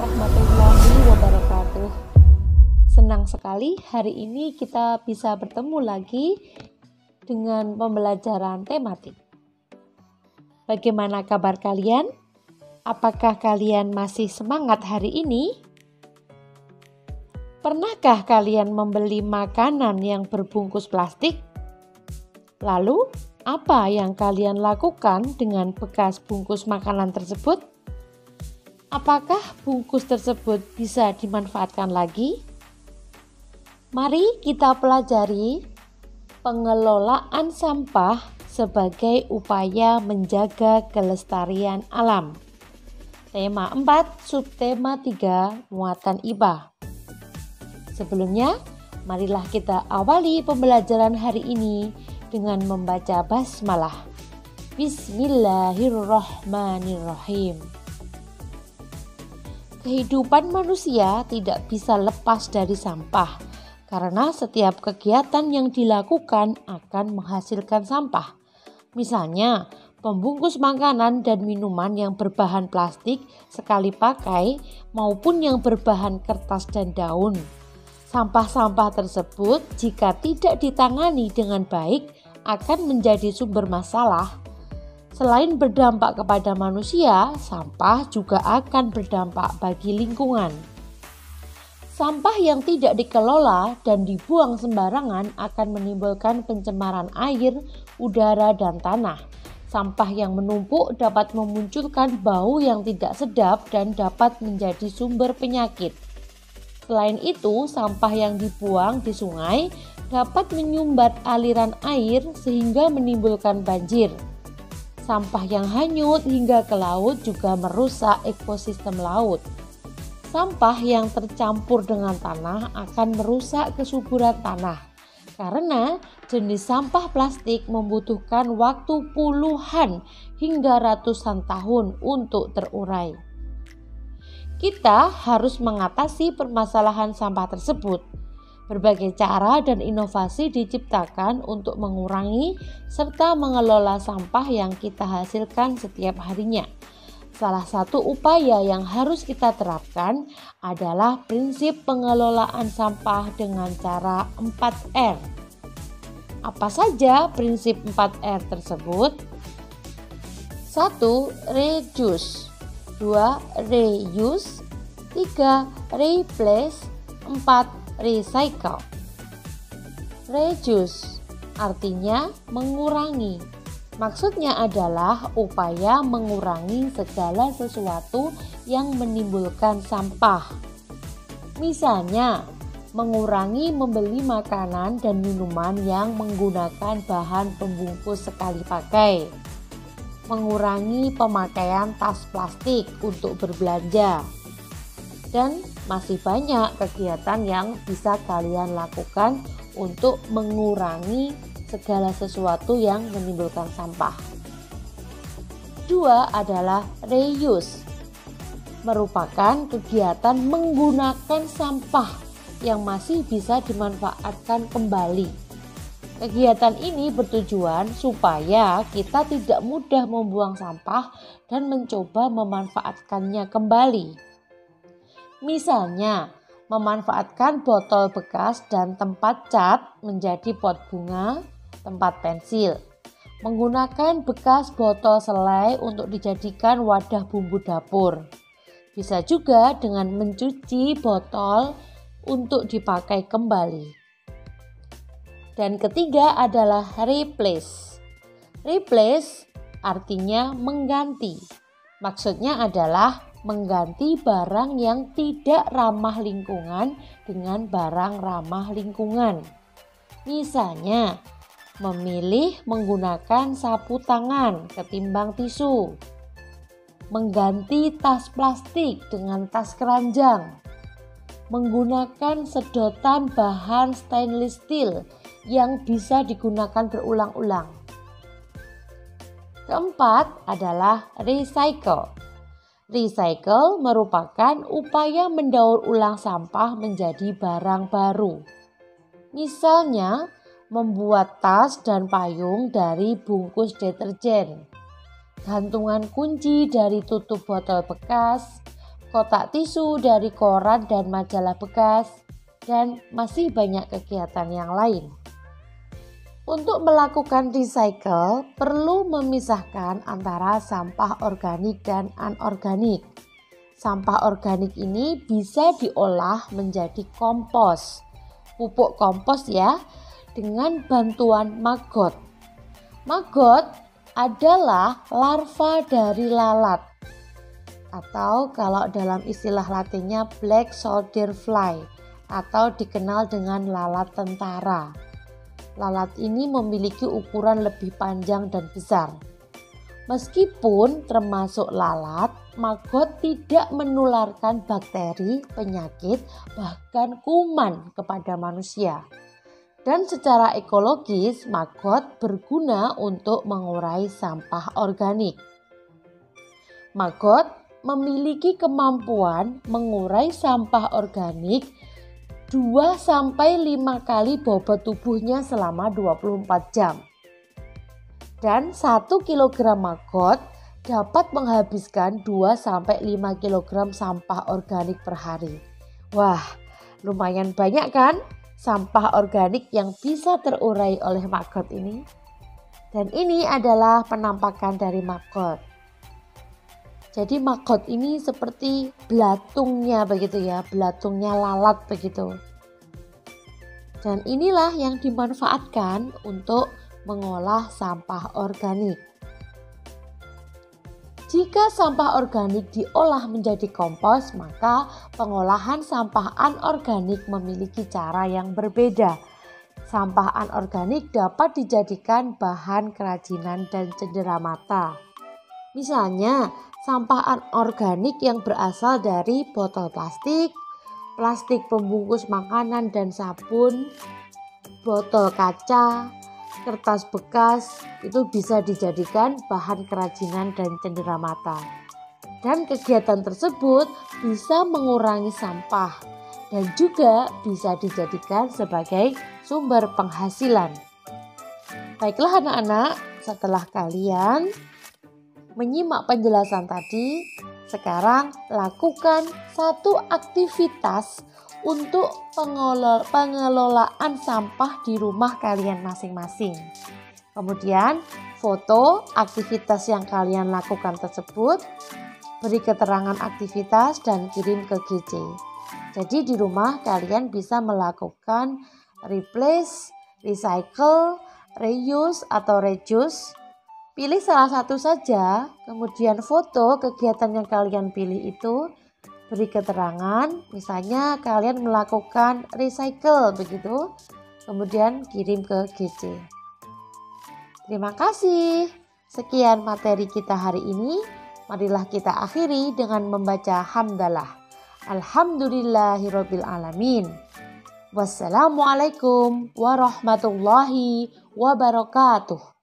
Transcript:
warahmatullahi wabarakatuh. Senang sekali hari ini kita bisa bertemu lagi dengan pembelajaran tematik. Bagaimana kabar kalian? Apakah kalian masih semangat hari ini? Pernahkah kalian membeli makanan yang berbungkus plastik? Lalu, apa yang kalian lakukan dengan bekas bungkus makanan tersebut? Apakah bungkus tersebut bisa dimanfaatkan lagi? Mari kita pelajari pengelolaan sampah sebagai upaya menjaga kelestarian alam. Tema 4, subtema 3, muatan IPA. Sebelumnya, marilah kita awali pembelajaran hari ini dengan membaca basmalah. Bismillahirrahmanirrahim. Kehidupan manusia tidak bisa lepas dari sampah, karena setiap kegiatan yang dilakukan akan menghasilkan sampah. Misalnya, pembungkus makanan dan minuman yang berbahan plastik sekali pakai maupun yang berbahan kertas dan daun. Sampah-sampah tersebut jika tidak ditangani dengan baik akan menjadi sumber masalah. Selain berdampak kepada manusia, sampah juga akan berdampak bagi lingkungan. Sampah yang tidak dikelola dan dibuang sembarangan akan menimbulkan pencemaran air, udara, dan tanah. Sampah yang menumpuk dapat memunculkan bau yang tidak sedap dan dapat menjadi sumber penyakit. Selain itu, sampah yang dibuang di sungai dapat menyumbat aliran air sehingga menimbulkan banjir. Sampah yang hanyut hingga ke laut juga merusak ekosistem laut. Sampah yang tercampur dengan tanah akan merusak kesuburan tanah, karena jenis sampah plastik membutuhkan waktu puluhan hingga ratusan tahun untuk terurai. Kita harus mengatasi permasalahan sampah tersebut. Berbagai cara dan inovasi diciptakan untuk mengurangi serta mengelola sampah yang kita hasilkan setiap harinya. Salah satu upaya yang harus kita terapkan adalah prinsip pengelolaan sampah dengan cara 4R. Apa saja prinsip 4R tersebut? 1. Reduce, 2. Reuse, 3. Replace, 4. Recycle. Reduce artinya mengurangi. Maksudnya adalah upaya mengurangi segala sesuatu yang menimbulkan sampah. Misalnya, mengurangi membeli makanan dan minuman yang menggunakan bahan pembungkus sekali pakai. Mengurangi pemakaian tas plastik untuk berbelanja. Dan masih banyak kegiatan yang bisa kalian lakukan untuk mengurangi segala sesuatu yang menimbulkan sampah. 2 adalah reuse, merupakan kegiatan menggunakan sampah yang masih bisa dimanfaatkan kembali. Kegiatan ini bertujuan supaya kita tidak mudah membuang sampah dan mencoba memanfaatkannya kembali. Misalnya, memanfaatkan botol bekas dan tempat cat menjadi pot bunga, tempat pensil. Menggunakan bekas botol selai untuk dijadikan wadah bumbu dapur. Bisa juga dengan mencuci botol untuk dipakai kembali. Dan ketiga adalah replace. Replace artinya mengganti. Maksudnya adalah mengganti barang yang tidak ramah lingkungan dengan barang ramah lingkungan. Misalnya, memilih menggunakan sapu tangan ketimbang tisu. Mengganti tas plastik dengan tas keranjang. Menggunakan sedotan bahan stainless steel yang bisa digunakan berulang-ulang. Keempat adalah recycle. Recycle merupakan upaya mendaur ulang sampah menjadi barang baru. Misalnya, membuat tas dan payung dari bungkus deterjen, gantungan kunci dari tutup botol bekas, kotak tisu dari koran dan majalah bekas, dan masih banyak kegiatan yang lain. Untuk melakukan recycle, perlu memisahkan antara sampah organik dan anorganik. Sampah organik ini bisa diolah menjadi kompos, pupuk kompos ya, dengan bantuan maggot. Maggot adalah larva dari lalat, atau kalau dalam istilah latinnya black soldier fly, atau dikenal dengan lalat tentara. Lalat ini memiliki ukuran lebih panjang dan besar. Meskipun termasuk lalat, maggot tidak menularkan bakteri, penyakit, bahkan kuman kepada manusia. Dan secara ekologis, maggot berguna untuk mengurai sampah organik. Maggot memiliki kemampuan mengurai sampah organik 2-5 kali bobot tubuhnya selama 24 jam. Dan 1 kg maggot dapat menghabiskan 2-5 kg sampah organik per hari. Wah, lumayan banyak kan sampah organik yang bisa terurai oleh maggot ini? Dan ini adalah penampakan dari maggot. Jadi maggot ini seperti belatungnya begitu ya, belatungnya lalat begitu. Dan inilah yang dimanfaatkan untuk mengolah sampah organik. Jika sampah organik diolah menjadi kompos, maka pengolahan sampah anorganik memiliki cara yang berbeda. Sampah anorganik dapat dijadikan bahan kerajinan dan cenderamata. Misalnya, sampah anorganik yang berasal dari botol plastik, plastik pembungkus makanan dan sabun, botol kaca, kertas bekas, itu bisa dijadikan bahan kerajinan dan cenderamata. Dan kegiatan tersebut bisa mengurangi sampah dan juga bisa dijadikan sebagai sumber penghasilan. Baiklah anak-anak, setelah kalian menyimak penjelasan tadi, sekarang lakukan satu aktivitas untuk pengelolaan sampah di rumah kalian masing-masing. Kemudian foto aktivitas yang kalian lakukan tersebut, beri keterangan aktivitas dan kirim ke GC. Jadi di rumah kalian bisa melakukan replace, recycle, reuse atau reduce. Pilih salah satu saja, kemudian foto kegiatan yang kalian pilih itu, beri keterangan, misalnya kalian melakukan recycle begitu, kemudian kirim ke GC. Terima kasih. Sekian materi kita hari ini. Marilah kita akhiri dengan membaca hamdalah. Alhamdulillahirabbil alamin. Wassalamualaikum warahmatullahi wabarakatuh.